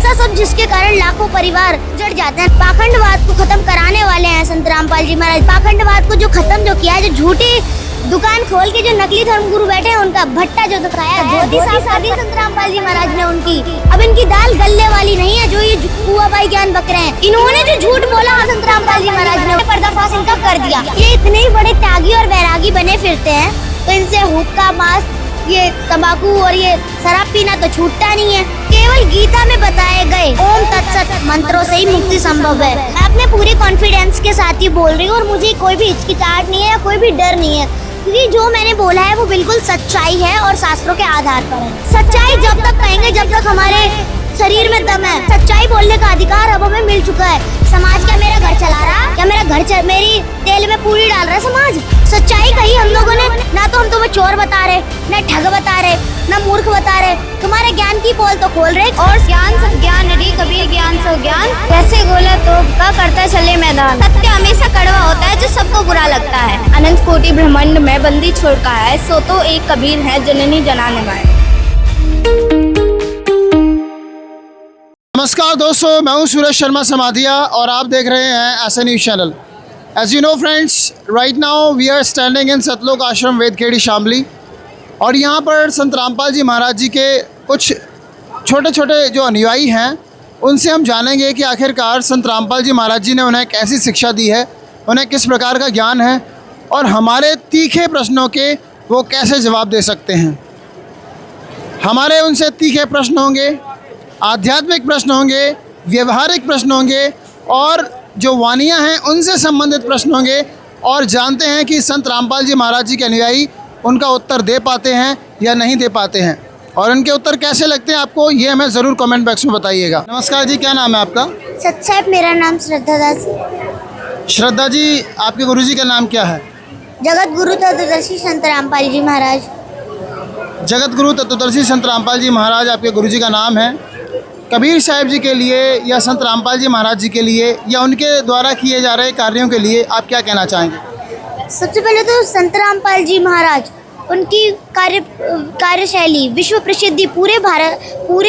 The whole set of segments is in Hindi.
ऐसा सब जिसके कारण लाखों परिवार उजड़ जाते हैं। पाखंडवाद को खत्म कराने वाले हैं संत रामपाल जी महाराज। पाखंडवाद को जो किया है, जो झूठी दुकान खोल के जो नकली धर्मगुरु बैठे हैं उनका भट्टा जो दिखाया है, धोती साफ कर दी संत रामपाल जी महाराज ने उनकी। अब इनकी दाल गलने वाली नहीं है जो ये कुआबाई ज्ञान बक रहे हैं। इन्होंने जो झूठ बोला संत रामपाल जी महाराज ने, पर्दाफाश इनका कर दिया। ये इतने ही बड़े त्यागी और वैरागी बने फिरते हैं तो इनसे हुक्का, मांस, ये तंबाकू और ये शराब पीना तो छूटता नहीं है। केवल गीता में बताए गए ओम तत्सत मंत्रों से ही मुक्ति संभव है। मैं अपने पूरे कॉन्फिडेंस के साथ ही बोल रही हूँ और मुझे कोई भी हिचकिचाहट नहीं है या कोई भी डर नहीं है, क्योंकि जो मैंने बोला है वो बिल्कुल सच्चाई है और शास्त्रों के आधार पर है। सच्चाई जब तक कहेंगे जब तक हमारे शरीर में दम है। सच्चाई बोलने का अधिकार अब हमें मिल चुका है। समाज क्या मेरा घर चला रहा, क्या मेरा घर मेरी तेल में पूरी डाल रहा है समाज? सच्चाई कही हम लोगों ने ना, तो हम तुम्हें चोर बता रहे, ना ठग बता रहे, ना मूर्ख बता रहे, तुम्हारे ज्ञान की पोल तो खोल रहे। और ज्ञान सब ज्ञान रे कबीर ज्ञान सब ज्ञान, कैसे गोला तो का करता चले मैदान। सत्य हमेशा कड़वा होता है जो सबको बुरा लगता है। अनंत कोटि ब्रह्मांड में बंदी छोड़का है, सो तो एक कबीर है जननी जनाने वाले। नमस्कार दोस्तों, मैं हूं सूरज शर्मा समाधिया और आप देख रहे हैं ऐसा news channel. As you know friends, right now we are standing in Satlok Ashram Vedkhedi Shamli और यहाँ पर संत रामपाल जी महाराज जी के कुछ छोटे छोटे जो अनुयायी हैं उनसे हम जानेंगे कि आखिरकार संत रामपाल जी महाराज जी ने उन्हें कैसी शिक्षा दी है, उन्हें किस प्रकार का ज्ञान है और हमारे तीखे प्रश्नों के वो कैसे जवाब दे सकते हैं। हमारे उनसे तीखे प्रश्न होंगे, आध्यात्मिक प्रश्न होंगे, व्यवहारिक प्रश्न होंगे और जो वानियाँ हैं उनसे संबंधित प्रश्न होंगे और जानते हैं कि संत रामपाल जी महाराज जी के अनुयायी उनका उत्तर दे पाते हैं या नहीं दे पाते हैं और उनके उत्तर कैसे लगते हैं आपको, ये हमें ज़रूर कमेंट बॉक्स में बताइएगा। नमस्कार जी, क्या नाम है आपका? सच साहब, मेरा नाम श्रद्धा दास। श्रद्धा जी, आपके गुरु जी का नाम क्या है? जगत गुरु तत्वदर्शी संत रामपाल जी महाराज। जगत गुरु तत्वदर्शी संत रामपाल जी महाराज आपके गुरु जी का नाम है। कबीर साहिब जी के लिए या संत रामपाल जी महाराज जी के लिए या उनके द्वारा किए जा रहे कार्यों के लिए आप क्या कहना चाहेंगे? सबसे पहले तो संत रामपाल जी महाराज, उनकी कार्यशैली विश्व प्रसिद्धि पूरे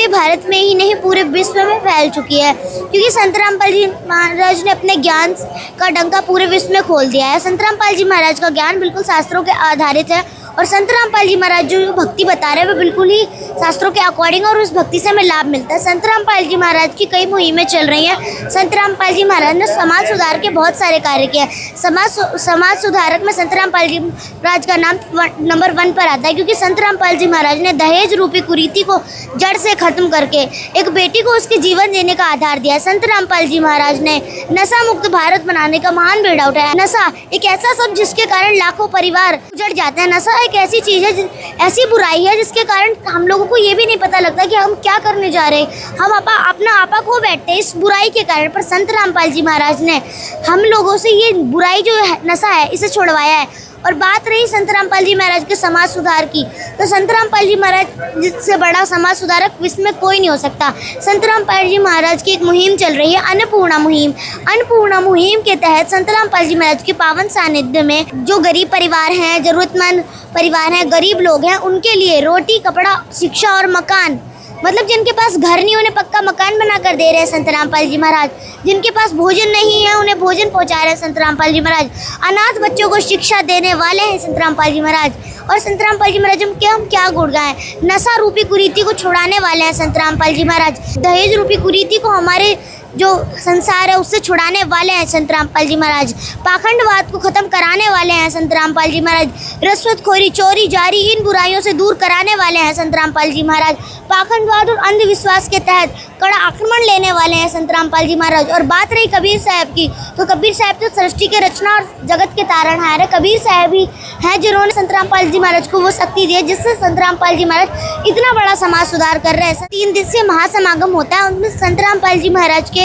भारत में ही नहीं पूरे विश्व में फैल चुकी है, क्योंकि संत रामपाल जी महाराज ने अपने ज्ञान का डंका पूरे विश्व में खोल दिया है। संत रामपाल जी महाराज का ज्ञान बिल्कुल शास्त्रों के आधारित है और संत रामपाल जी महाराज जो भक्ति बता रहे हैं वो बिल्कुल ही शास्त्रों के अकॉर्डिंग और उस भक्ति से हमें लाभ मिलता है। संत रामपाल जी महाराज की कई मुहिमें चल रही हैं। संत रामपाल जी महाराज ने समाज सुधार के बहुत सारे कार्य किए हैं। समाज सुधारक में संत रामपाल जी महाराज का नाम नंबर 1 पर आता है, क्योंकि संत रामपाल जी महाराज ने दहेज रूपी कुरीति को जड़ से खत्म करके एक बेटी को उसके जीवन देने का आधार दिया है। संत रामपाल जी महाराज ने नशा मुक्त भारत बनाने का महान बेड़ा उठाया। नशा एक ऐसा सब जिसके कारण लाखों परिवार उजड़ जाते हैं। नशा एक ऐसी चीज है, ऐसी बुराई है जिसके कारण हम लोगों को ये भी नहीं पता लगता कि हम क्या करने जा रहे हैं। हम अपना आपा खो बैठते हैं इस बुराई के कारण। पर संत रामपाल जी महाराज ने हम लोगों से ये बुराई जो है, नशा है, इसे छुड़वाया है। और बात रही संत रामपाल जी महाराज के समाज सुधार की, तो संत रामपाल जी महाराज जिससे बड़ा समाज सुधारक विश्व में कोई नहीं हो सकता। संत रामपाल जी महाराज की एक मुहिम चल रही है, अन्नपूर्णा मुहिम। अन्नपूर्णा मुहिम के तहत संत रामपाल जी महाराज के पावन सानिध्य में जो गरीब परिवार हैं, जरूरतमंद परिवार हैं, गरीब लोग हैं, उनके लिए रोटी, कपड़ा, शिक्षा और मकान, मतलब जिनके पास घर नहीं उन्हें पक्का मकान बना कर दे रहे हैं संत रामपाल जी महाराज। जिनके पास भोजन नहीं है उन्हें भोजन पहुंचा रहे हैं संत रामपाल जी महाराज। अनाथ बच्चों को शिक्षा देने वाले हैं संत रामपाल जी महाराज। और संत रामपाल जी महाराज हम क्या गुण गाएं। नशा रूपी कुरीति को छुड़ाने वाले हैं संत रामपाल जी महाराज। दहेज रूपी कुरीति को हमारे जो संसार है उससे छुड़ाने वाले हैं संत रामपाल जी महाराज। पाखंडवाद को खत्म कराने वाले हैं संत रामपाल जी महाराज। रिश्वतखोरी, चोरी, जारी, इन बुराइयों से दूर कराने वाले हैं संत रामपाल जी महाराज। पाखंडवाद और अंधविश्वास के तहत कड़ा आक्रमण लेने वाले हैं संत रामपाल जी महाराज। और बात रही कबीर साहब की, तो कबीर साहब तो सृष्टि के रचना और जगत के तारणहार है। कबीर साहब ही हैं जिन्होंने संत रामपाल जी महाराज को वो शक्ति दी है जिससे संत रामपाल जी महाराज इतना बड़ा समाज सुधार कर रहे हैं। 3 दिवसीय महासमागम होता है, उनमें संत रामपाल जी महाराज के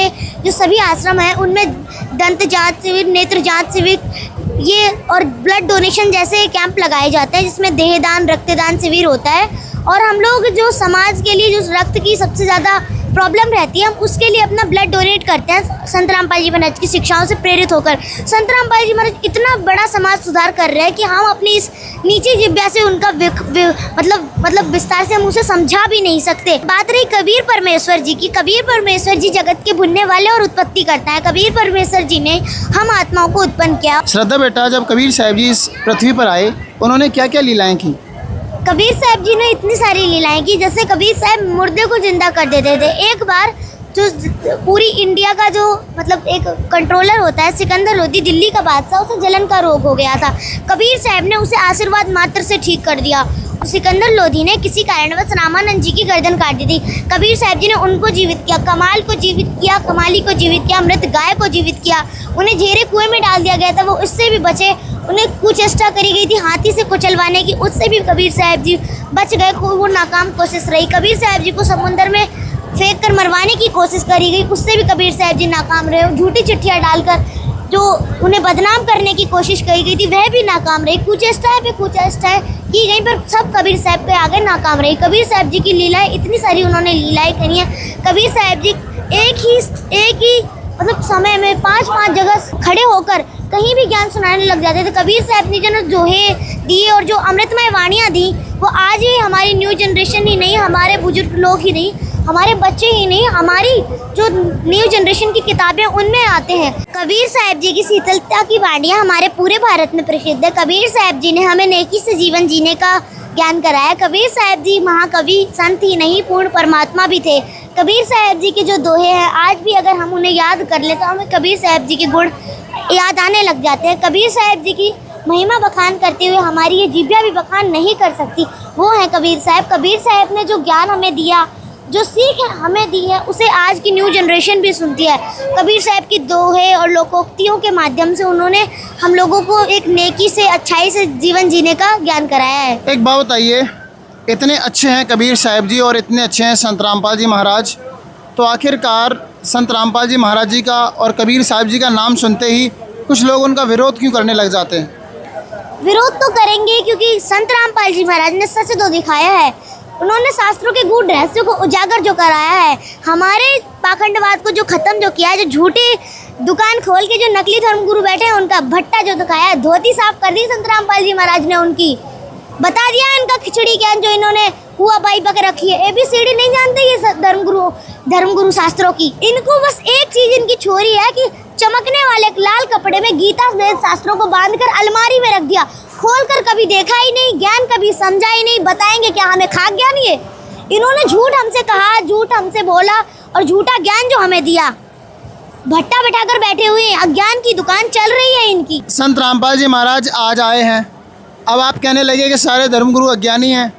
जो सभी आश्रम हैं उनमें दंत जांच शिविर, नेत्र जांच शिविर, ये और ब्लड डोनेशन जैसे कैंप लगाए जाते हैं, जिसमें देहदान, रक्तदान शिविर होता है। और हम लोग जो समाज के लिए जो रक्त की सबसे ज़्यादा प्रॉब्लम रहती है, हम उसके लिए अपना ब्लड डोनेट करते हैं संत रामपाल जी महाराज की शिक्षाओं से प्रेरित होकर। संत रामपाल जी महाराज इतना बड़ा समाज सुधार कर रहे हैं कि हम अपनी इस नीची जिब्या से उनका मतलब विस्तार से हम उसे समझा भी नहीं सकते। बात रही कबीर परमेश्वर जी की, कबीर परमेश्वर जी जगत के बुनने वाले और उत्पत्ति करता है। कबीर परमेश्वर जी ने हम आत्माओं को उत्पन्न किया। श्रद्धा बेटा, जब कबीर साहब जी इस पृथ्वी पर आए, उन्होंने क्या क्या लीलाएं की? कबीर साहब जी ने इतनी सारी लीलाएं की, जैसे कबीर साहब मुर्दे को जिंदा कर देते थे। एक बार जो पूरी इंडिया का जो मतलब एक कंट्रोलर होता है, सिकंदर लोधी, दिल्ली का बादशाह, उसे जलन का रोग हो गया था। कबीर साहब ने उसे आशीर्वाद मात्र से ठीक कर दिया। सिकंदर लोधी ने किसी कारणवश रामानंद जी की गर्दन काट दी थी। कबीर साहब जी ने उनको जीवित किया, कमाल को जीवित किया, कमाली को जीवित किया, मृत गाय को जीवित किया। उन्हें झेरे कुएं में डाल दिया गया था, वो उससे भी बचे। उन्हें कुचेष्टा करी गई थी हाथी से कुचलवाने की, उससे भी कबीर साहब जी बच गए। वो नाकाम कोशिश रही। कबीर साहब जी को समुद्र में फेंक कर मरवाने की कोशिश करी गई, उससे भी कबीर साहब जी नाकाम रहे। झूठी चिट्ठियाँ डालकर जो उन्हें बदनाम करने की कोशिश करी गई थी, वह भी नाकाम रही। कुचेष्टाएं पे कुचेष्टाएं की गई, पर सब कबीर साहब के आगे नाकाम रही। कबीर साहब जी की लीलाएं इतनी सारी उन्होंने लीलाएं करी हैं। कबीर साहब जी एक ही मतलब समय में 5-5 जगह खड़े होकर कहीं भी ज्ञान सुनाने लग जाते थे। कबीर साहब ने जो दोहे दिए और जो अमृतमय वाणियाँ दी, वो आज ही हमारी न्यू जनरेशन ही नहीं, हमारे बुजुर्ग लोग ही नहीं, हमारे बच्चे ही नहीं, हमारी जो न्यू जनरेशन की किताबें उनमें आते हैं। कबीर साहब जी की शीतलता की वाणियाँ हमारे पूरे भारत में प्रसिद्ध है। कबीर साहब जी ने हमें नेकी से जीवन जीने का ज्ञान कराया। कबीर साहब जी महाकवि संत ही नहीं, पूर्ण परमात्मा भी थे। कबीर साहब जी के जो दोहे हैं, आज भी अगर हम उन्हें याद कर ले तो हमें कबीर साहब जी के गुण याद आने लग जाते हैं। कबीर साहब जी की महिमा बखान करते हुए हमारी ये जिब्या भी बखान नहीं कर सकती, वो है कबीर साहब। कबीर साहब ने जो ज्ञान हमें दिया, जो सीख हमें दी है, उसे आज की न्यू जनरेशन भी सुनती है। कबीर साहब की दोहे और लोकोक्तियों के माध्यम से उन्होंने हम लोगों को एक नेकी से, अच्छाई से जीवन जीने का ज्ञान कराया है। एक बात बताइए, इतने अच्छे हैं कबीर साहब जी और इतने अच्छे हैं संत रामपाल जी महाराज, तो आखिरकार संत रामपाल जी महाराज जी का और कबीर साहब जी का नाम सुनते ही कुछ लोग उनका विरोध क्यों करने लग जाते हैं? विरोध तो करेंगे, क्योंकि संत रामपाल जी महाराज ने सच तो दिखाया है। उन्होंने शास्त्रों के गूढ़ रहस्यों को उजागर जो कराया है, हमारे पाखंडवाद को जो खत्म जो किया है, जो झूठे दुकान खोल के जो नकली धर्मगुरु बैठे हैं उनका भट्टा जो दिखाया है, धोती साफ कर दी संत रामपाल जी महाराज ने उनकी, बता दिया इनका खिचड़ी ज्ञान जो इन्होंने हुआ बाई पक रखी है। ABCD नहीं जानते ये धर्मगुरु शास्त्रों की। इनको बस एक चीज इनकी छोरी है कि चमकने वाले एक लाल कपड़े में गीता वेद शास्त्रों को बांधकर अलमारी में रख दिया, खोलकर कभी देखा ही नहीं, ज्ञान कभी समझा ही नहीं। बताएंगे क्या हमें खाक ज्ञान? ये इन्होंने झूठ हमसे कहा, झूठ हमसे बोला और झूठा ज्ञान जो हमें दिया, भट्टा बैठाकर बैठे हुए हैं। अज्ञान की दुकान चल रही है इनकी। संत रामपाल जी महाराज आज आए हैं, अब आप कहने लगे कि सारे धर्मगुरु अज्ञानी हैं।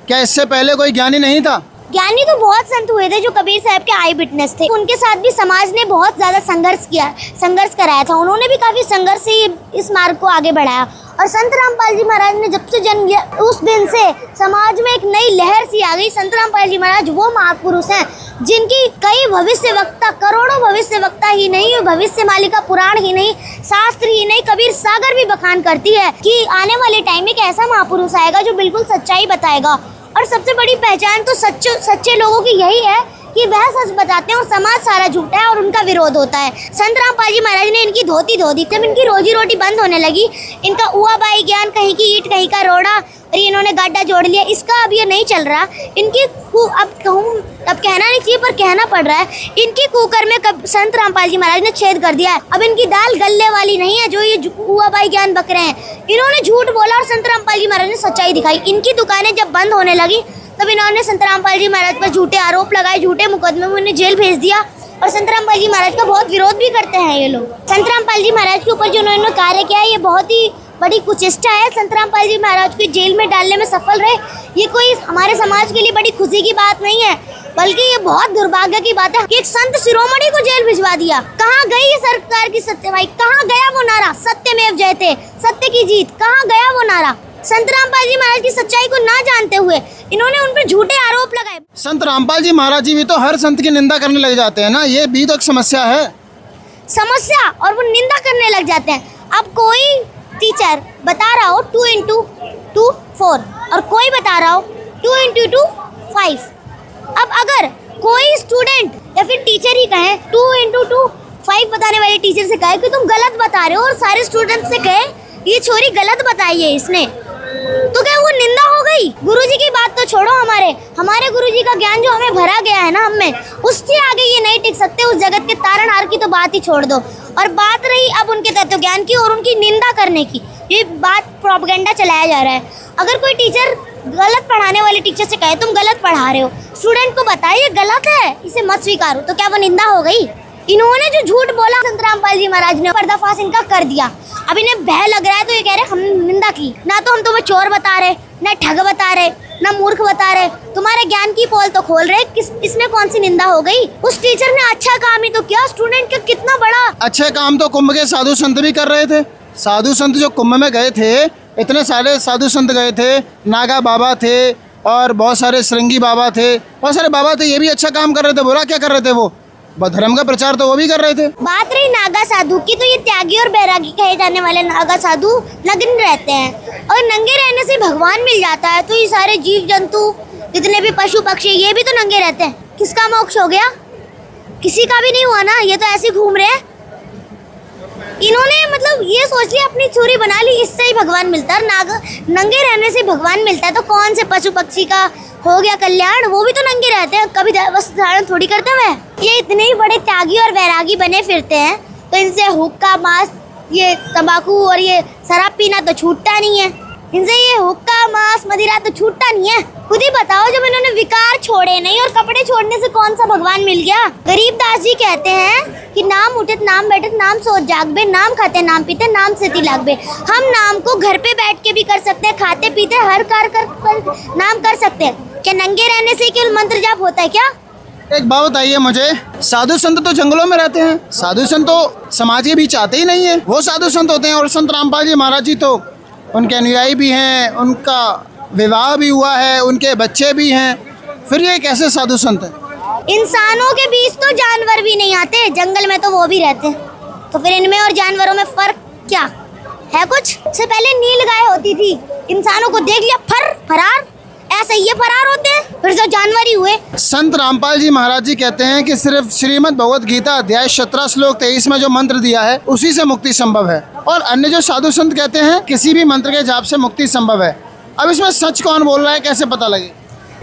क्या इससे पहले कोई ज्ञानी नहीं था? ज्ञानी तो बहुत संत हुए थे जो कबीर साहब के आई विटनेस थे। उनके साथ भी समाज ने बहुत ज़्यादा संघर्ष कराया था। उन्होंने भी काफ़ी संघर्ष से इस मार्ग को आगे बढ़ाया। और संत रामपाल जी महाराज ने जब से जन्म लिया, उस दिन से समाज में एक नई लहर सी आ गई। संत रामपाल जी महाराज वो महापुरुष हैं जिनकी कई भविष्य वक्ता, करोड़ों भविष्य वक्ता ही नहीं, भविष्य मालिका पुराण ही नहीं, शास्त्र ही नहीं, कबीर सागर भी बखान करती है कि आने वाले टाइम में एक ऐसा महापुरुष आएगा जो बिल्कुल सच्चाई बताएगा। और सबसे बड़ी पहचान तो सच्चे लोगों की यही है कि वह सच बताते हैं और समाज सारा झूठा है और उनका विरोध होता है। संत रामपाल जी महाराज ने इनकी धोती धो दी। जब इनकी रोजी रोटी बंद होने लगी, इनका उआ बाई ज्ञान, कहीं की ईंट कहीं का रोड़ा, और इन्होंने गड्ढा जोड़ लिया, इसका अब ये नहीं चल रहा। इनकी अब कहना नहीं चाहिए पर कहना पड़ रहा है, इनकी कुकर में संत रामपाल जी महाराज ने छेद कर दिया है। अब इनकी दाल गलने वाली नहीं है जो ये उआ बाई ज्ञान बक रहे हैं। इन्होंने झूठ बोला और संत रामपाल जी महाराज ने सच्चाई दिखाई। इनकी दुकानें जब बंद होने लगी तब इन्होंने संत रामपाल जी महाराज पर झूठे आरोप लगाए, झूठे मुकदमे में उन्हें जेल भेज दिया। और संत रामपाल जी महाराज का बहुत विरोध भी करते हैं ये लोग। संत रामपाल जी महाराज के ऊपर जो उन्होंने कार्य किया है, ये बहुत ही बड़ी कुचेष्टा है। संत रामपाल जी महाराज को जेल में डालने में सफल रहे, ये कोई हमारे समाज के लिए बड़ी खुशी की बात नहीं है, बल्कि ये बहुत दुर्भाग्य की बात है कि एक संत शिरोमणि को जेल भिजवा दिया। कहाँ गई ये सरकार की सत्यवाई? कहाँ गया वो नारा सत्यमेव जयते, सत्य की जीत? कहाँ गया वो नारा? संत रामपाल जी महाराज की सच्चाई को ना जानते हुए इन्होंने उन पर झूठे आरोप लगाए। संत रामपाल जी महाराज जी भी तो हर संत की निंदा करने लग जाते हैं ना, ये भी तो एक समस्या है। समस्या और वो निंदा करने लग जाते हैं। अब कोई टीचर बता रहा हो 2 × 2 = 4 और कोई बता रहा हो 2 into 2 5। अब अगर कोई स्टूडेंट या फिर टीचर ही कहे 2 into 2 5 बताने वाले टीचर से कहे कि तुम गलत बता रहे हो, और सारे स्टूडेंट से कहे ये छोरी गलत बताई है इसने, तो क्या वो निंदा हो गई? गुरुजी की बात तो छोड़ो, हमारे गुरुजी का ज्ञान जो हमें भरा गया है ना हमें, उससे आगे ये नहीं टिक सकते। उस जगत के तारणहार की तो बात ही छोड़ दो। और बात रही अब उनके तत्व ज्ञान की और उनकी निंदा करने की, ये बात प्रोपेगेंडा चलाया जा रहा है। अगर कोई टीचर गलत पढ़ाने वाले टीचर से कहे तुम गलत पढ़ा रहे हो, स्टूडेंट को बताए ये गलत है, इसे मत स्वीकारो, तो क्या वो निंदा हो गई? इन्होंने जो झूठ बोला संत रामपाल जी महाराज ने, पर्दाफाश इनका कर दिया। अब इन्हें भय लग रहा है तो ये कह रहे हम निंदा की। ना तो हम तुम्हें चोर बता रहे, ना ठग बता रहे, ना मूर्ख बता रहे, तुम्हारे ज्ञान की पोल तो खोल रहे। इसमें कौन सी निंदा हो गई? उस टीचर ने अच्छा काम ही तो किया, स्टूडेंट का कितना बड़ा अच्छे काम तो कुंभ के साधु संत भी कर रहे थे। साधु संत जो कुंभ में गए थे, इतने सारे साधु संत गए थे, नागा बाबा थे और बहुत सारे श्रृंगी बाबा थे, बहुत सारे बाबा थे, ये भी अच्छा काम कर रहे थे। बुरा क्या कर रहे थे? वो धर्म का प्रचार तो वो भी कर रहे थे। बात रही नागा साधु की, तो ये त्यागी और बैरागी कहे जाने वाले नागा साधु नग्न रहते हैं, और नंगे रहने से भगवान मिल जाता है। तो ये सारे जीव जंतु, जितने भी पशु पक्षी, ये भी तो नंगे रहते हैं। किसका मोक्ष हो गया? किसी का भी नहीं हुआ ना, ये तो ऐसे घूम रहे हैं। इन्होंने मतलब ये सोच लिया अपनी चोरी बना ली, इससे ही भगवान मिलता है। नंगे रहने से भगवान मिलता है, तो कौन से पशु पक्षी का हो गया कल्याण? वो भी तो नंगे रहते हैं, कभी वस्त्र धारण थोड़ी करते हुए। ये इतने ही बड़े त्यागी और वैरागी बने फिरते हैं, तो इनसे हुक्का, मांस, ये तंबाकू और ये शराब पीना तो छूटता नहीं है। इनसे ये हुक्का, मांस, मदिरा तो छूटता नहीं है। खुद ही बताओ, जब इन्होंने विकार छोड़े नहीं और कपड़े छोड़ने से कौन सा भगवान मिल गया? गरीबदास जी कहते हैं कि नाम उठत नाम बैठत नाम सोच जागबे, नाम खाते नाम पीते नाम से लागबे। हम नाम को घर पे बैठ के भी कर सकते हैं, खाते पीते हर कार्य कर नाम कर सकते हैं। क्या नंगे रहने से केवल मंत्र जाप होता है क्या? एक बात बताइए मुझे, साधु संत तो जंगलों में रहते हैं, साधु संत तो समाज के बीच आते ही नहीं है, वो साधु संत होते हैं। और संत रामपाल जी महाराज जी तो उनके अनुयायी भी हैं, उनका विवाह भी हुआ है, उनके बच्चे भी हैं, फिर ये कैसे साधु संत हैं? इंसानों के बीच तो जानवर भी नहीं आते, जंगल में तो वो भी रहते हैं, तो फिर इनमें और जानवरों में फर्क क्या है? कुछ से पहले नील गाय होती थी, इंसानों को देख लिया फरार, ऐसे ये फरार होते हैं, फिर तो जानवर ही हुए। संत रामपाल जी महाराज जी कहते हैं कि सिर्फ श्रीमद् भगवत गीता अध्याय 17 श्लोक 23 में जो मंत्र दिया है उसी से मुक्ति संभव है, और अन्य जो साधु संत कहते हैं किसी भी मंत्र के जाप से मुक्ति संभव है। अब इसमें सच कौन बोल रहा है, कैसे पता लगे?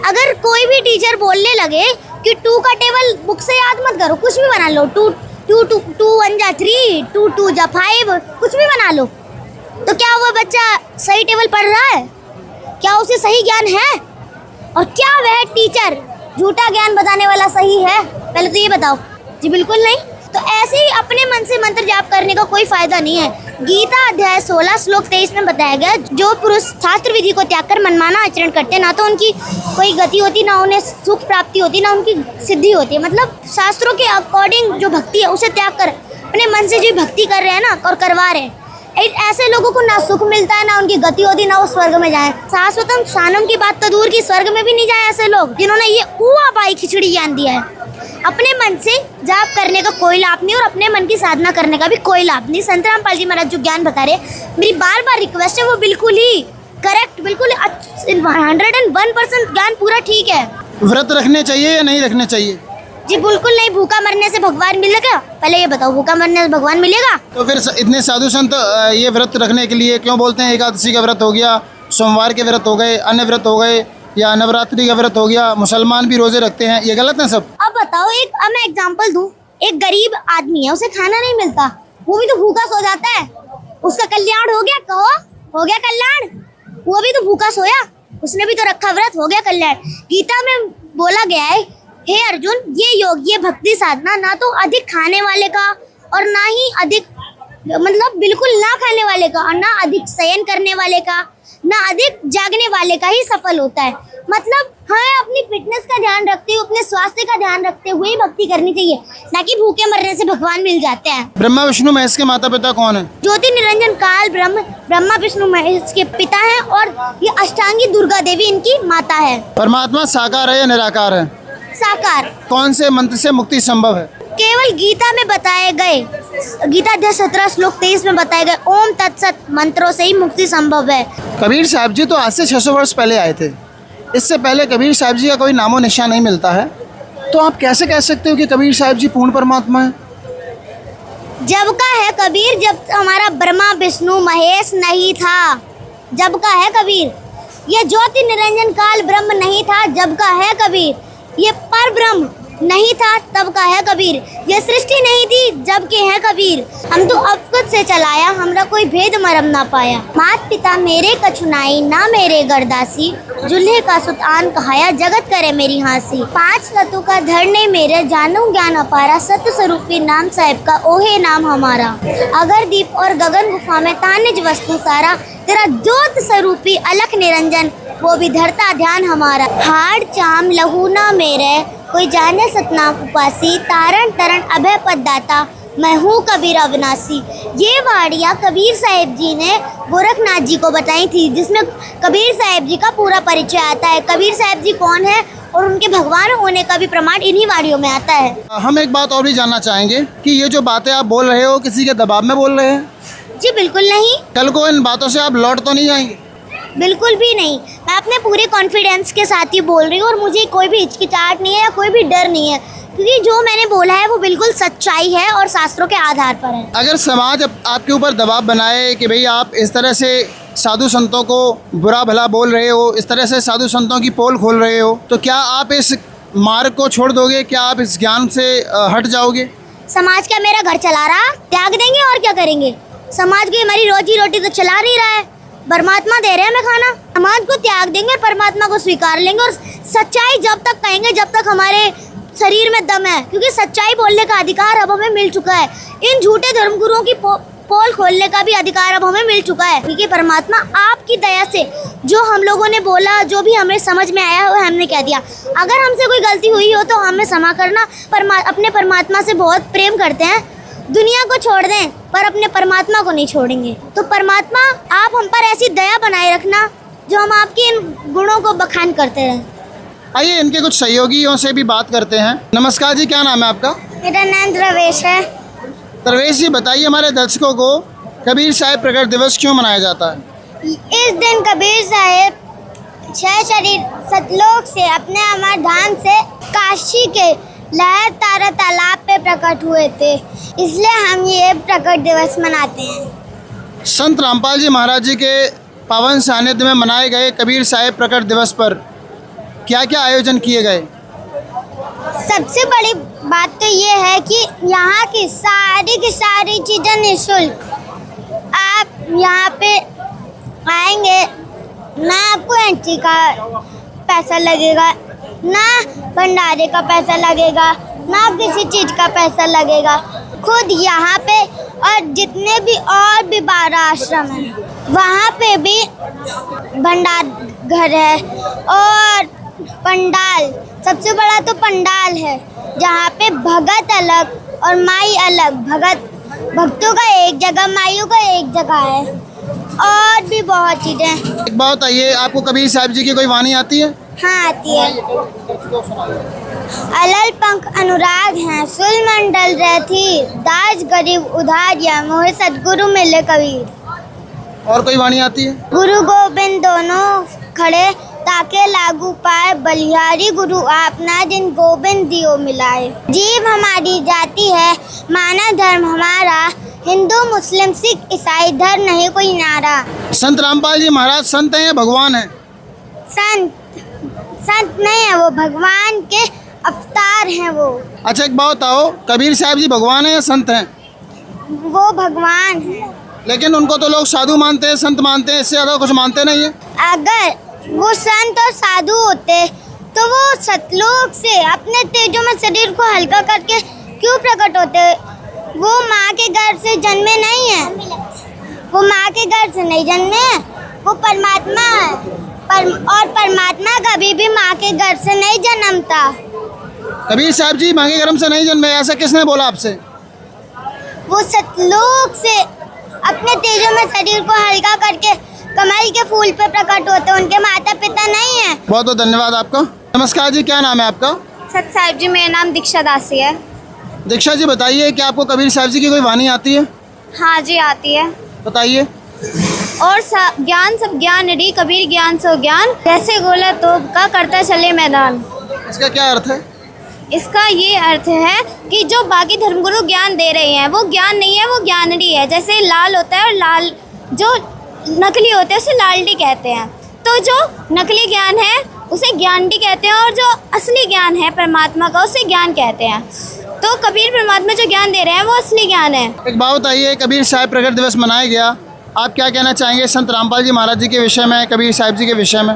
अगर कोई भी टीचर बोलने लगे कि 2 का टेबल बुक से याद मत करो, कुछ भी बना लो, 2 1 जा 3, 2 2 जा 5, कुछ भी बना लो, तो क्या वो बच्चा सही टेबल पढ़ रहा है? क्या उसे सही ज्ञान है? और क्या वह टीचर झूठा ज्ञान बताने वाला सही है? पहले तो ये बताओ। जी बिल्कुल नहीं। तो ऐसे ही अपने मन से मंत्र जाप करने का कोई फायदा नहीं है। गीता अध्याय 16 श्लोक 23 में बताया गया, जो पुरुष शास्त्र विधि को त्याग कर मनमाना आचरण करते, ना तो उनकी कोई गति होती, ना उन्हें सुख प्राप्ति होती, ना उनकी सिद्धि होती है। मतलब शास्त्रों के अकॉर्डिंग जो भक्ति है उसे त्याग कर अपने मन से जो भक्ति कर रहे हैं ना, और करवा रहे हैं, ऐसे लोगों को ना सुख मिलता है, ना उनकी गति होती, ना वो स्वर्ग में जाए। शाश्वतम शानम की बात तो दूर की, स्वर्ग में भी नहीं जाए ऐसे लोग जिन्होंने ये ऊआ पाई खिचड़ी ज्ञान दिया है। अपने मन से जाप करने का कोई लाभ नहीं, और अपने मन की साधना करने का भी कोई लाभ नहीं। संत रामपाल जी महाराज जो ज्ञान बता रहे, मेरी बार बार रिक्वेस्ट है, वो बिल्कुल ही करेक्ट, बिल्कुल 101% ज्ञान पूरा ठीक है। व्रत रखने चाहिए या नहीं रखने चाहिए? जी बिल्कुल नहीं। भूखा मरने से भगवान मिलेगा? पहले ये बताओ, भूखा मरने से भगवान मिलेगा? तो फिर इतने साधु संत ये व्रत रखने के लिए क्यों बोलते हैं? एकादशी का व्रत हो गया, सोमवार के व्रत हो गए, अन्य व्रत हो गए, या नवरात्रि का व्रत हो गया, मुसलमान भी रोजे रखते हैं, ये गलत है सब? अब बताओ, अब मैं एग्जांपल दूं, एक गरीब आदमी है, उसे खाना नहीं मिलता, वो भी तो भूखा सो जाता है, उसका कल्याण हो गया? कहो, हो गया कल्याण? वो भी तो भूखा सोया, उसने भी तो रखा व्रत, हो गया कल्याण। गीता में बोला गया है, हे अर्जुन, ये योग, ये भक्ति साधना ना तो अधिक खाने वाले का और ना ही अधिक, मतलब बिल्कुल ना खाने वाले का, और ना अधिक शयन करने वाले का, ना अधिक जागने वाले का ही सफल होता है। मतलब हमें अपनी फिटनेस का ध्यान रखते हुए, अपने स्वास्थ्य का ध्यान रखते हुए ही भक्ति करनी चाहिए, ना कि भूखे मरने से भगवान मिल जाते हैं। ब्रह्मा विष्णु महेश के माता पिता कौन है? ज्योति निरंजन काल ब्रह्मा विष्णु महेश के पिता हैं, और ये अष्टांगी दुर्गा देवी इनकी माता है। परमात्मा साकार है या निराकार है? साकार। कौन से मंत्र से मुक्ति संभव है? केवल गीता में बताए गए, गीता अध्याय 17 श्लोक 23 में बताए गए ओम तत्सत मंत्रों से ही मुक्ति संभव है। कबीर साहब जी तो आज से 600 वर्ष पहले आए थे, इससे पहले कबीर साहब जी का कोई नामो निशान नहीं मिलता है, तो आप कैसे कह सकते हो कि कबीर साहब जी पूर्ण परमात्मा है? जब का है कबीर, जब हमारा ब्रह्मा विष्णु महेश नहीं था, जब का है कबीर। ये ज्योति निरंजन काल ब्रह्म नहीं था, जब का है कबीर। ये पर ब्रह्म नहीं था, तब का है कबीर। ये सृष्टि नहीं थी, जब के है कबीर। हम तो अब खुद से चलाया, हमरा कोई भेद मरम ना पाया। मात पिता मेरे कछुनाई, ना मेरे गरदासी, जुल्हे का सुतान कहाया, जगत करे मेरी हांसी। 5 तत्व का धरने मेरे, जानू ज्ञान अपारा, सत्य स्वरूपी नाम साहिब का, ओहे नाम हमारा। अगर दीप और गगन गुफा में तानिज वस्तु सारा, तेरा ज्योत स्वरूपी अलख निरंजन, वो भी धरता ध्यान हमारा। हाड़ चाम लहू ना मेरे, कोई जाने सतनाम उपासी, तारण तरण अभय पद दाता, मैं हूँ कबीर अविनाशी। ये वाड़ियाँ कबीर साहिब जी ने गोरखनाथ जी को बताई थी, जिसमें कबीर साहिब जी का पूरा परिचय आता है। कबीर साहिब जी कौन है और उनके भगवान होने का भी प्रमाण इन्हीं वाड़ियों में आता है। हम एक बात और भी जानना चाहेंगे कि ये जो बातें आप बोल रहे हो, किसी के दबाव में बोल रहे हैं? जी बिल्कुल नहीं, कल को इन बातों से आप लौट तो नहीं जाएंगे? बिल्कुल भी नहीं। मैं अपने पूरे कॉन्फिडेंस के साथ ही बोल रही हूँ और मुझे कोई भी हिचकिचाहट नहीं है या कोई भी डर नहीं है, क्योंकि जो मैंने बोला है वो बिल्कुल सच्चाई है और शास्त्रों के आधार पर है। अगर समाज आपके ऊपर दबाव बनाए कि भाई आप इस तरह से साधु संतों को बुरा भला बोल रहे हो, इस तरह से साधु संतों की पोल खोल रहे हो, तो क्या आप इस मार्ग को छोड़ दोगे? क्या आप इस ज्ञान से हट जाओगे? समाज क्या मेरा घर चला रहा? त्याग देंगे और क्या करेंगे? समाज की हमारी रोजी रोटी तो चला नहीं रहा है, परमात्मा दे रहे हैं हमें खाना। समाज को त्याग देंगे, परमात्मा को स्वीकार लेंगे और सच्चाई जब तक कहेंगे जब तक हमारे शरीर में दम है, क्योंकि सच्चाई बोलने का अधिकार अब हमें मिल चुका है। इन झूठे धर्मगुरुओं की पोल खोलने का भी अधिकार अब हमें मिल चुका है, क्योंकि परमात्मा आपकी दया से जो हम लोगों ने बोला, जो भी हमें समझ में आया वो हमने कह दिया। अगर हमसे कोई गलती हुई हो तो हमें क्षमा करना। अपने परमात्मा से बहुत प्रेम करते हैं, दुनिया को छोड़ दें पर अपने परमात्मा को नहीं छोड़ेंगे। तो परमात्मा आप हम पर ऐसी दया बनाए रखना जो हम आपके इन गुणों को बखान करते रहें। आइए इनके कुछ सहयोगियों से भी बात करते हैं। नमस्कार जी, क्या नाम है आपका? मेरा नाम द्रवेश है। प्रवेश जी, बताइए हमारे दर्शकों को कबीर साहिब प्रकट दिवस क्यों मनाया जाता है? इस दिन कबीर साहिब 6 शरीर सतलोक से अपने अमर धाम से काशी के लहर तारा तालाब पे प्रकट हुए थे, इसलिए हम ये प्रकट दिवस मनाते हैं। संत रामपाल जी महाराज जी के पावन सानिध्य में मनाए गए कबीर साहिब प्रकट दिवस पर क्या क्या आयोजन किए गए? सबसे बड़ी बात तो ये है कि यहाँ की सारी चीज़ें निःशुल्क। आप यहाँ पे आएंगे, ना आपको एंट्री का पैसा लगेगा, ना भंडारे का पैसा लगेगा, ना किसी चीज़ का पैसा लगेगा। खुद यहाँ पे और जितने भी और भी 12 आश्रम हैं, वहाँ पे भी भंडार घर है और पंडाल, सबसे बड़ा तो पंडाल है, जहाँ पे भगत अलग और माई अलग। भक्तों का एक जगह, माइयों का एक जगह है, और भी बहुत चीज़ें। एक बात बताइए, आपको कबीर साहिब जी की कोई वाणी आती है? हाँ आती है। अलल पंख अनुराग हैं, सुल मंडल रहती, दास गरीब उधारिया, मोहे सदगुरु मिले कबीर। और कोई वाणी आती है? गुरु गोविंद दोनों खड़े, ताके लागू पाए, बलिहारी गुरु आपना, जिन गोविंद दियो मिलाए। जीव हमारी जाति है, मानव धर्म हमारा, हिंदू मुस्लिम सिख ईसाई धर्म नहीं कोई नारा। संत रामपाल जी महाराज संत हैं या भगवान हैं? संत नहीं है, वो भगवान के अवतार हैं वो। अच्छा एक बात बताओ, कबीर साहब जी भगवान हैं या संत हैं? वो भगवान है। लेकिन उनको तो लोग साधु मानते हैं, संत मानते हैं, इससे ज़्यादा कुछ मानते नहीं है। अगर वो संत और साधु होते तो वो सतलोक से अपने तेजों में शरीर को हल्का करके क्यों प्रकट होते? वो माँ के गर्भ से जन्मे नहीं है, वो माँ के गर्भ से नहीं जन्मे, वो परमात्मा है। और परमात्मा कभी भी माँ के गर्भ से नहीं जन्मता। कबीर साहब जी माँ के गर्भ से नहीं जन्मे, ऐसा किसने बोला आपसे? वो सतलोक से अपने तेजों में शरीर को हल्का करके कमल के फूल पे प्रकट होते, उनके माता पिता नहीं है। बहुत बहुत धन्यवाद आपका। नमस्कार जी, क्या नाम है आपका? सत साहिब जी, मेरा नाम दीक्षा दासी है। दीक्षा जी, बताइए कि आपको कबीर साहब जी की कोई वाणी आती है? हाँ जी आती है। बताइए। और ज्ञान सब ज्ञान री, कबीर ज्ञान सो ज्ञान, जैसे गोला तोप का करता चले मैदान। इसका क्या अर्थ है? इसका ये अर्थ है कि जो बाकी धर्मगुरु ज्ञान दे रहे हैं वो ज्ञान नहीं है, वो ज्ञानरी है। जैसे लाल होता है और लाल जो नकली होते हैं उसे लालडी कहते हैं। तो जो नकली ज्ञान है उसे ज्ञानडी कहते हैं और जो असली ज्ञान है परमात्मा का उसे ज्ञान कहते हैं। तो कबीर परमात्मा जो ज्ञान दे रहे हैं वो असली ज्ञान है। एक बात बताइए, कबीर साहिब प्रकट दिवस मनाया गया, आप क्या कहना चाहेंगे संत रामपाल जी महाराज जी के विषय में, कबीर साहिब जी के विषय में?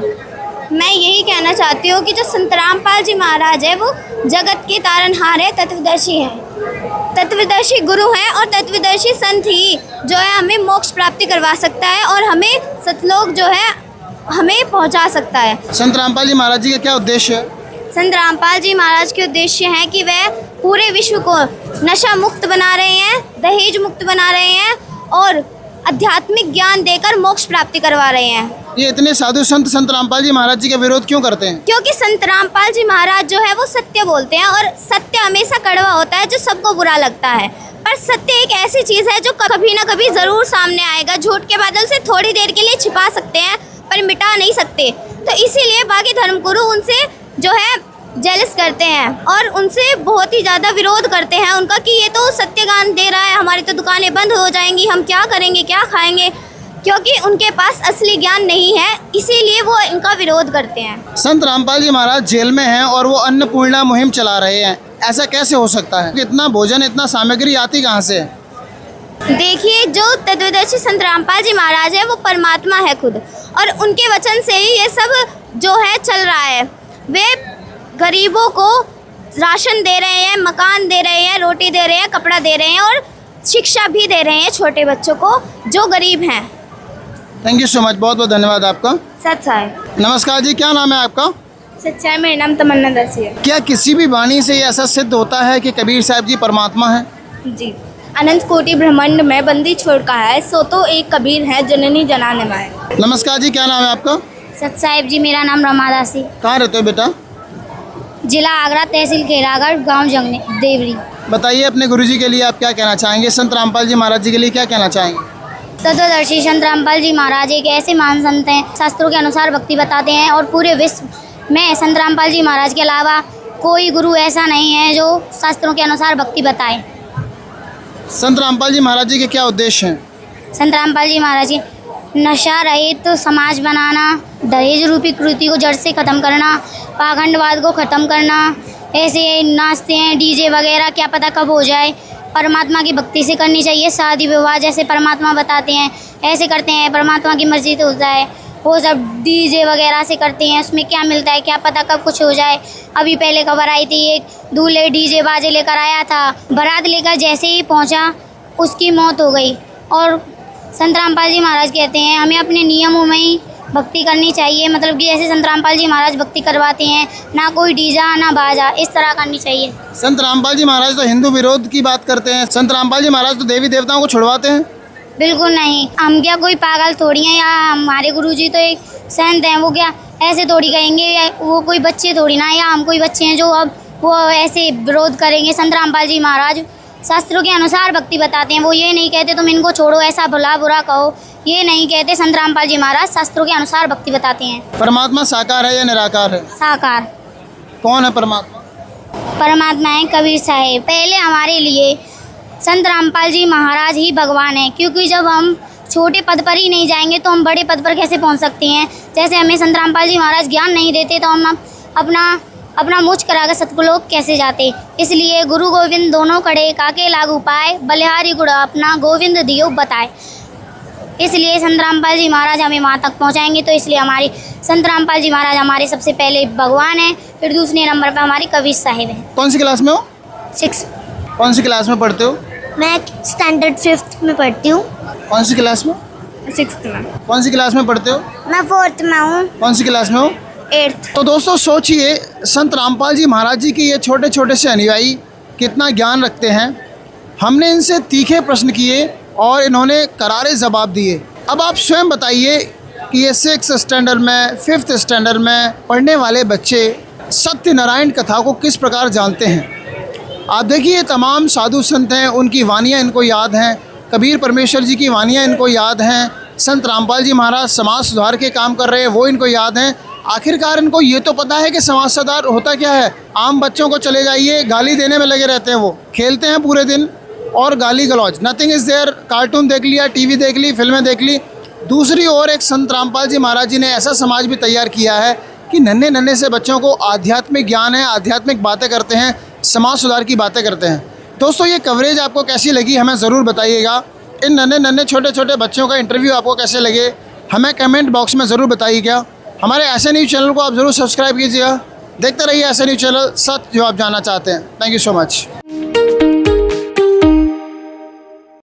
मैं यही कहना चाहती हूँ कि जो संत रामपाल जी महाराज है वो जगत के तारनहार है, तत्वदर्शी है, तत्वदर्शी गुरु हैं और तत्वदर्शी संत ही जो है हमें मोक्ष प्राप्ति करवा सकता है और हमें सतलोक जो है हमें पहुंचा सकता है। संत रामपाल जी महाराज जी का क्या उद्देश्य है? संत रामपाल जी महाराज के उद्देश्य हैं कि वह पूरे विश्व को नशा मुक्त बना रहे हैं, दहेज मुक्त बना रहे हैं और आध्यात्मिक ज्ञान देकर मोक्ष प्राप्ति करवा रहे हैं। ये इतने साधु संत रामपाल जी महाराज जी का विरोध क्यों करते हैं? क्योंकि संत रामपाल जी महाराज जो है वो सत्य बोलते हैं और सत्य हमेशा कड़वा होता है जो सबको बुरा लगता है। पर सत्य एक ऐसी चीज़ है जो कभी ना कभी ज़रूर सामने आएगा। झूठ के बादल से थोड़ी देर के लिए छिपा सकते हैं पर मिटा नहीं सकते। तो इसीलिए बाकी धर्मगुरु उनसे जो है जेलस करते हैं और उनसे बहुत ही ज़्यादा विरोध करते हैं उनका कि ये तो सत्य ज्ञान दे रहा है, हमारी तो दुकानें बंद हो जाएंगी, हम क्या करेंगे, क्या खाएंगे, क्योंकि उनके पास असली ज्ञान नहीं है, इसीलिए वो इनका विरोध करते हैं। संत रामपाल जी महाराज जेल में हैं और वो अन्नपूर्णा मुहिम चला रहे हैं, ऐसा कैसे हो सकता है? इतना भोजन, इतना सामग्री आती कहाँ से? देखिए, जो तत्वदर्शी संत रामपाल जी महाराज है वो परमात्मा है खुद और उनके वचन से ही ये सब जो है चल रहा है। वे गरीबों को राशन दे रहे हैं, मकान दे रहे हैं, रोटी दे रहे हैं, कपड़ा दे रहे हैं और शिक्षा भी दे रहे हैं छोटे बच्चों को जो गरीब हैं। थैंक यू सो मच, बहुत बहुत धन्यवाद आपका। सच्चाई। नमस्कार जी, क्या नाम है आपका? सच्चाई, मेरा नाम तमन्ना दर्शी है। क्या किसी भी वाणी से ये ऐसा सिद्ध होता है कि कबीर साहब जी परमात्मा हैं? जी, अनंत कोटि ब्रह्मांड में बंदी छोड़ का है, सो तो एक कबीर है जननी जनाने माए। नमस्कार जी, क्या नाम है आपका? सत साहिब जी, मेरा नाम रमा दासी, कहाँ रहते हो बेटा? जिला आगरा, तहसील केरागढ़, गांव जंगने देवरी। बताइए अपने गुरुजी के लिए आप क्या कहना चाहेंगे, संत रामपाल जी महाराज जी के लिए क्या कहना चाहेंगे? तत्वदर्शी संत रामपाल जी महाराज एक ऐसे महान संत हैं, शास्त्रों के अनुसार भक्ति बताते हैं और पूरे विश्व में संत रामपाल जी महाराज के अलावा कोई गुरु ऐसा नहीं है जो शास्त्रों के अनुसार भक्ति बताए। संत रामपाल जी महाराज जी के क्या उद्देश्य हैं? संत रामपाल जी महाराज के नशा रहित समाज बनाना, दहेज रूपी कृति को जड़ से ख़त्म करना, पाखंडवाद को ख़त्म करना। ऐसे नाचते हैं डीजे वगैरह, क्या पता कब हो जाए। परमात्मा की भक्ति से करनी चाहिए, शादी विवाह जैसे परमात्मा बताते हैं ऐसे करते हैं, परमात्मा की मर्जी तो होता है। वो सब डीजे वगैरह से करते हैं, उसमें क्या मिलता है क्या पता कब कुछ हो जाए। अभी पहले खबर आई थी, एक दूल्हे डीजे बाजे लेकर आया था, बारात लेकर जैसे ही पहुंचा उसकी मौत हो गई। और संत रामपाल जी महाराज कहते हैं हमें अपने नियमों में ही भक्ति करनी चाहिए, मतलब कि जैसे संत रामपाल जी महाराज भक्ति करवाते हैं, ना कोई डीजा ना बाजा, इस तरह करनी चाहिए। संत रामपाल जी महाराज तो हिंदू विरोध की बात करते हैं, संत रामपाल जी महाराज तो देवी देवताओं को छुड़वाते हैं। बिल्कुल नहीं, हम क्या कोई पागल थोड़ी हैं, या हमारे गुरुजी तो एक संत हैं, वो क्या ऐसे थोड़ी कहेंगे, या वो कोई बच्चे थोड़ी ना, या हम कोई बच्चे हैं जो अब वो ऐसे विरोध करेंगे। संत रामपाल जी महाराज शास्त्रों के अनुसार भक्ति बताते हैं, वो ये नहीं कहते तुम इनको छोड़ो, ऐसा भला बुरा कहो, ये नहीं कहते। संत रामपाल जी महाराज शास्त्रों के अनुसार भक्ति बताते हैं। परमात्मा साकार है या निराकार है? साकार। कौन है परमात्मा? परमात्मा है कबीर साहिब। पहले हमारे लिए संत रामपाल जी महाराज ही भगवान हैं, क्योंकि जब हम छोटे पद पर ही नहीं जाएंगे तो हम बड़े पद पर कैसे पहुंच सकते हैं। जैसे हमें संत रामपाल जी महाराज ज्ञान नहीं देते तो हम अपना मुझ कराकर सतलोक कैसे जाते। इसलिए गुरु गोविंद दोनों कड़े काके लागू पाए, बलिहारी गुड़ अपना गोविंद दियो बताए। इसलिए संत रामपाल जी महाराज हमें वहाँ तक पहुँचाएंगे। तो इसलिए हमारी संत रामपाल जी महाराज हमारे सबसे पहले भगवान हैं, फिर दूसरे नंबर पर हमारे कबीर साहिब हैं। कौन सी क्लास में हो? 6। कौन सी क्लास में पढ़ते हो? मैं स्टैंडर्ड 5th में पढ़ती हूँ। कौन सी क्लास में? 6th में। कौन सी क्लास में पढ़ते हो? मैं 4th में हूँ। कौन सी क्लास में हो? 8th। तो दोस्तों सोचिए, संत रामपाल जी महाराज जी के ये छोटे छोटे से अनुयायी कितना ज्ञान रखते हैं। हमने इनसे तीखे प्रश्न किए और इन्होंने करारे जवाब दिए। अब आप स्वयं बताइए कि ये 6th स्टैंडर्ड में, 5th स्टैंडर्ड में पढ़ने वाले बच्चे सत्यनारायण कथा को किस प्रकार जानते हैं। आप देखिए, तमाम साधु संत हैं, उनकी वानियाँ इनको याद हैं, कबीर परमेश्वर जी की वानियाँ इनको याद हैं, संत रामपाल जी महाराज समाज सुधार के काम कर रहे हैं, वो इनको याद हैं। आखिरकार इनको ये तो पता है कि समाज सुधार होता क्या है। आम बच्चों को चले जाइए, गाली देने में लगे रहते हैं, वो खेलते हैं पूरे दिन और गाली गलौज, नथिंग इज़ देयर। कार्टून देख लिया, टीवी देख ली, फिल्में देख ली। दूसरी ओर एक संत रामपाल जी महाराज जी ने ऐसा समाज भी तैयार किया है कि नन्हे नन्हे से बच्चों को आध्यात्मिक ज्ञान है, आध्यात्मिक बातें करते हैं, समाज सुधार की बातें करते हैं। दोस्तों, ये कवरेज आपको कैसी लगी हमें ज़रूर बताइएगा। इन नन्हे नन्हे छोटे छोटे बच्चों का इंटरव्यू आपको कैसे लगे हमें कमेंट बॉक्स में ज़रूर बताइएगा। हमारे ऐसे न्यूज़ चैनल को आप ज़रूर सब्सक्राइब कीजिएगा। देखते रहिए ऐसे न्यूज़ चैनल, सच जो आप जानना चाहते हैं। Thank you so much.